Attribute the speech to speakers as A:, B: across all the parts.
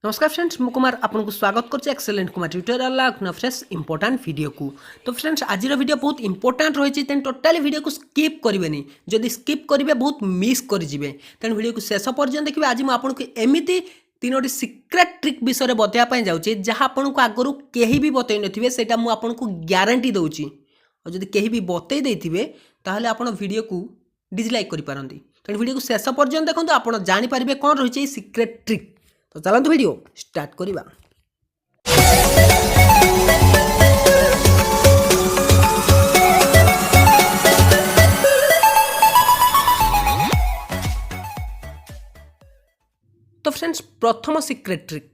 A: नमस्कार फ्रेंड्स मु कुमार आपको स्वागत करछि एक्सेलेंट कुमार ट्यूटोरियल ला फ्रेश इंपोर्टेंट वीडियो को। तो फ्रेंड्स आज वीडियो बहुत इंपोर्टेंट रही तेन टोटाली वीडियो को स्किप करेंगे जदि स्किप करेंगे बहुत मिस करेंगे तेणु वीडियो को शेष पर्यटन देखिए। आज मुझे एमती तीनोटी सिक्रेट ट्रिक विषय बताया जाऊँगी जहाँ आपको आगु कहीं भी बतई नथिबे सेटा मु आपको ग्यारंटी दूची और जदि कहीं भी बतई देथिबे ताहले आपण वीडियो को डिसलाइक करि पारंती। तेणु वीडियो को शेष पर्यटन देखो आप जानीपारे कौन रही सिक्रेट ट्रिक। तो चलते वीडियो स्टार्ट करिबा। तो फ्रेंड्स प्रथम सिक्रेट ट्रिक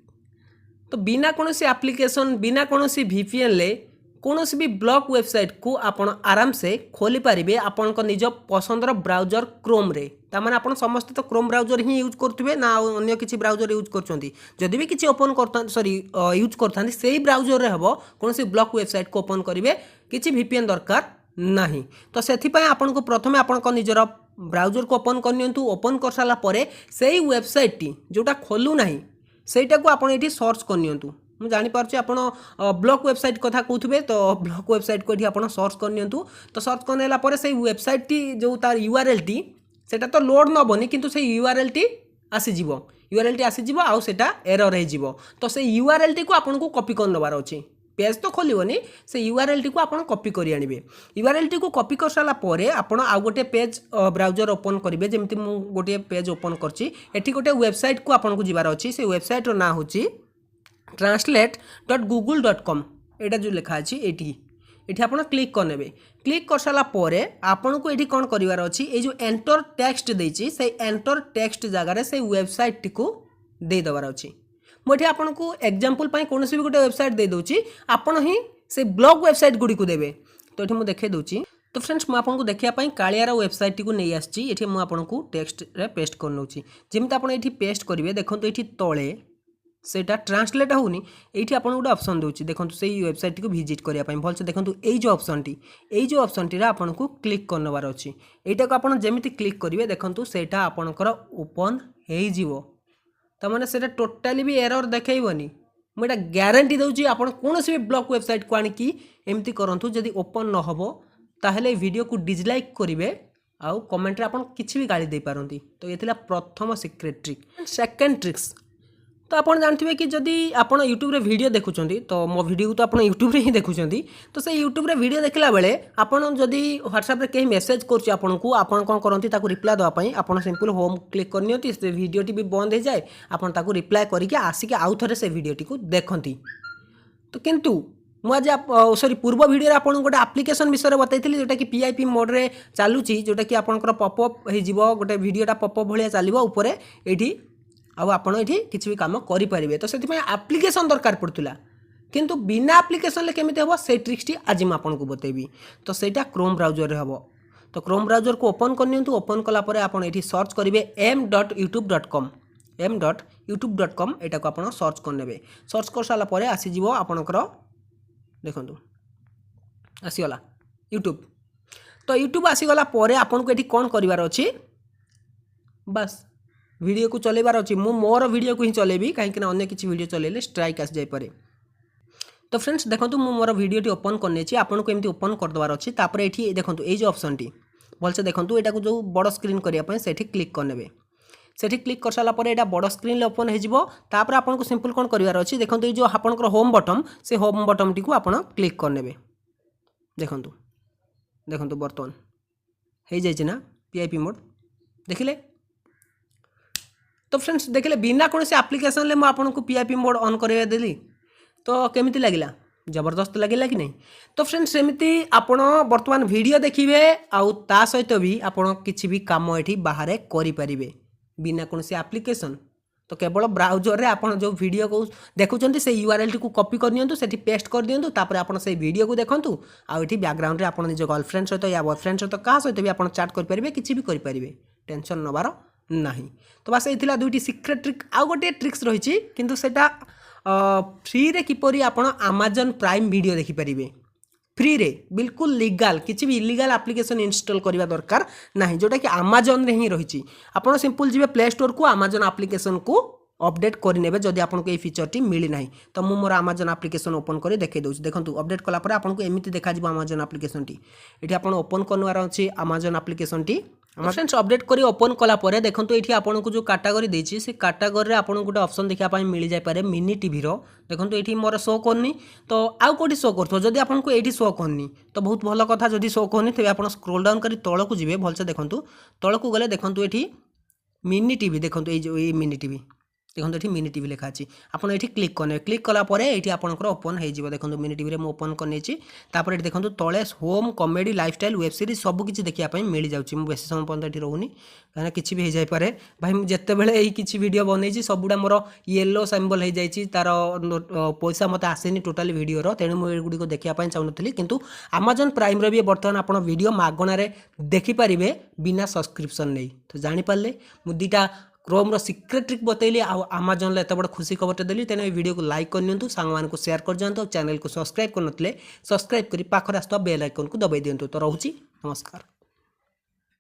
A: तो बिना कौन एप्लिकेशन बिना कौन VPN ले कौन भी ब्लॉग वेबसाइट को आपण आराम से खोली पारिबे आपण को निज पसंदर ब्राउजर क्रोम रे। तामाने आपण समस्त तो क्रोम ब्राउजर ही यूज करथुबे ना अन्य किसी ब्राउजर यूज करछंती। जदि भी किसी ओपन करता सॉरी यूज करथांती सेही ब्राउजर रे हबो कौन ब्लॉग वेबसाइट को ओपन करिवे किसी VPN दरकार नाही। तो सेथि पय आपण को प्रथमे आपण को निजर ब्राउजर को ओपन करनियंतु। ओपन कर साला परे सेही वेबसाइट टी जोटा खोलु नाही सेटा को आपण एठी सर्च करनियंतु। मु जानी पारछि आपण ब्लॉग वेबसाइट कथा कहथुबे तो ब्लॉग वेबसाइट को एठी आपण सर्च करनियंतु। तो सर्च करनेला परे सेही वेबसाइट टी जो तार URL टी सेटा तो लोड न बनी किंतु से URL टी आसी जीवो URL टी आसी जीवो आ सेटा एरर हे जीवो। तो से URL टी को आपन को कॉपी कर नबार अछि। पेज तो खोलिबनी से URL टी को आपन कॉपी करि आनिबे। URL टी को कॉपी कर साला परे आपन आ गोटे पेज ब्राउजर ओपन करिवे। जेमति मु गोटे पेज ओपन करछि एठी गोटे वेबसाइट को आपन को जिबार अछि। से वेबसाइट रो ना होछि translate.google.com एटा जो लिखा अछि एठी आपण क्लिक करनेबे। क्लिक कर साला परे आपण को एठी कोन करिवार अछि ए जो एंटर टेक्स्ट देछि से एंटर टेक्स्ट जगह रे से वेबसाइट को दे दबार अछि। मोठी आपण को एग्जांपल पई कोनोसी भी गोटे वेबसाइट दे दोछि आपण ही से ब्लॉग वेबसाइट गुडी को देबे। तो एठी मु देखे दोछि। तो फ्रेंड्स मु आपन को देखिया पई कालियारा वेबसाइट को नै आछि। एठी मु आपन को टेक्स्ट रे पेस्ट कर नउछि। जेमति आपण एठी पेस्ट करिवे देखंतु एठी तळे सेटा ट्रांसलेट होनी एठी आपन गोटे ऑप्शन दोछि देखंतु सेही वेबसाइट को विजिट करिया पई भलसे देखंतु एई जो ऑप्शन टी रा आपन को क्लिक करनबार अछि। एटा को आपन जेमिति क्लिक करिवे देखंतु सेटा आपनकर ओपन हेई जीवो। त माने सेटा टोटली भी एरर देखाइबनी। मु एटा ग्यारंटी दोछि आपन कोनोसी भी ब्लॉग वेबसाइट को आनि की एमिति करंतु जदि ओपन न हबो ताहले वीडियो को डिसलाइक करिवे आ कमेंट रे आपन किछि भी गाली दे पारंती। तो एथिला प्रथम सिक्रेट ट्रिक। सेकंड ट्रिक्स तो आप जानते कि जदि आप यूट्यूब रे वीडियो देखुंट तो मो वीडियो तो आप यूट्यूब रे ही देखुंट तो से यूट्यूब रे वीडियो देखला बेले आपन जदि व्हाट्सएप रे कहीं मेसेज करछि आपन को आपन कोन करंती ताकू रिप्लाई दवा पई आपन सिंपल होम क्लिक करनियंती से वीडियो टी भी बंद हो जाए आपन ताकू रिप्लाई करिके आसिके आउ थरे से वीडियो टी को देखंती। तो किंतु मु आज सॉरी पूर्व वीडियो रे आपन गोटे एप्लिकेशन विषय बताइथिली जोटा कि PIP मोड रे चालुची जोटा कि आपनकर पॉपअप हे जीवो गोटे वीडियोटा पॉपअप भलिया चलिबो ऊपर एठी आउ आपण एठी किछि भी काम करि परिबे। तो सेति एप्लिकेशन दरकार पड़तुला किंतु बिना एप्लिकेशन ले केमिते हबो से ट्रिक्स टी आज म आपन को बतेबी। तो सेटा क्रोम ब्राउजर रे हबो। तो क्रोम ब्राउजर को ओपन करनियंतु। ओपन कला परे आपण एठी सर्च करिवे m.youtube.com एटा को आपण सर्च करनेबे। सर्च कर साला परे आसी जीवो आपनकर देखंतु आसी गला YouTube। तो YouTube आसी गला परे आपण को एठी कोन करिवार अछि बस वीडियो को चलेबार अछि। मु मोर वीडियो को ही चलेबी काहे कि अन्य किछि वीडियो चलेले स्ट्राइक आसी जाय पारे। तो फ्रेंड्स देखंतु मु मोर वीडियो टी ओपन करने छी आपन को एमती ओपन कर दबार अछि। तापर एठी देखंतु ए जो ऑप्शन टी भलसे देखंतु एटा को जो बड़ स्क्रीन करिया पय सेठी क्लिक करनेबे। सेठी क्लिक कर साला परे एटा बड़ स्क्रीन ले ओपन हे जिवो। तापर आपन को सिंपल कोन करिवार अछि देखंतु ए जो आपनकर होम बटन से होम बटन टी को आपन क्लिक करनेबे। देखंतु देखंतु बर्तन हे जाय छै ना PIP मोड देखिले। तो फ्रेंड्स देखिले बिना कौन से एप्लिकेशन ले आपको PIP मोड ऑन करवा देली तो केमिति लागिला जबरदस्त लगे कि नहीं। तो फ्रेंड्स सेमिति आपण वर्तमान वीडियो देखिए आउ ता सहित भी आपण किछि भी काम एठी बाहर करि परिबे बिना कौन से एप्लिकेशन। तो केवल ब्राउजर रे आपण जो वीडियो को देखुचंती से URL को कॉपी कर नियंतु सेठी पेस्ट कर दियंतु। तापर आपण से वीडियो को देखंतु आ एठी बैकग्राउंड रे आपण निज गर्लफ्रेंड सहित या बॉयफ्रेंड सहित का सहित भी आपण चैट कर परिबे किछि भी कर परिबे टेंशन नबार नहीं। तो बस ये दुईटी सिक्रेट ट्रिक आउ गोटे ट्रिक्स रही किंतु सेटा फ्री रे किपरि आपण Amazon प्राइम वीडियो देखि परिबे फ्री रे बिल्कुल लीगल किसी भी इलीगल एप्लिकेशन इंस्टॉल करने दरकार ना जोटा कि Amazon रे ही रही। आप सिंपल जी प्ले स्टोर को Amazon एप्लिकेशन को अपडेट करने जदि आपको ये फीचर मिली ना। तो मुझे मोर अमेजन एप्लिकेशन ओपन कर देखे दूसरी देखो अपडेट कलापर आपको एमती देखा अमेजन एप्लिकेशन टी ये आप ओपन करवार अच्छी Amazon application T friends update करी ओपन कलापर देखो ये आपको जो कैटेगरी देती से कैटेगरी आपको गोटे ऑप्शन देखा मिल जाए मिनी टीवी देखो ये मोर शो करनी तो आउ कौटी शो कर जब आपको ये शो करनी तो बहुत भल कथा जब शो करनी तेज आप स्क्रोल डाउन कर तौक जी भलसे देखूँ तौक गले देखो ये मिनी टीवी देखो ये मिनी टीवी देखो ये मिनी टीवी लिखा अच्छी आप ये क्लिक करने क्लिक कलापर ये आपंकर ओपन हो देखो मिनी टीवी में ओपन कर देखो तले home comedy lifestyle web series सबकि देखा मिल जाऊँगी मुझे बेस समय पर्यटन ये रोनी कहीं किसी भी हो जाए भाई मुझे जितेबाला किसी वीडियो बनई सबुटा मोर येलो सिंबल हो जाए तार पैसा मत आसेनी टोटाली वीडियो तेणु मुझे देखा चाहूँगी किंतु अमेजन प्राइम भी बर्तमान आप वीडियो मागणार देखिपारे बिना सब्सक्रिप्शन नहीं तो जानीपारे मुझे दुईटा क्रोम सीक्रेट ट्रिक बतैली आमाजन एत बड़ खुशी खबर देली तेना वीडियो को लाइक करनी सांग मान शेयर कर जातु चैनल को सब्सक्राइब करनते सब्सक्राइब कर पाखर आस बेल आइकन को दबाई दिंतु तो रोची नमस्कार।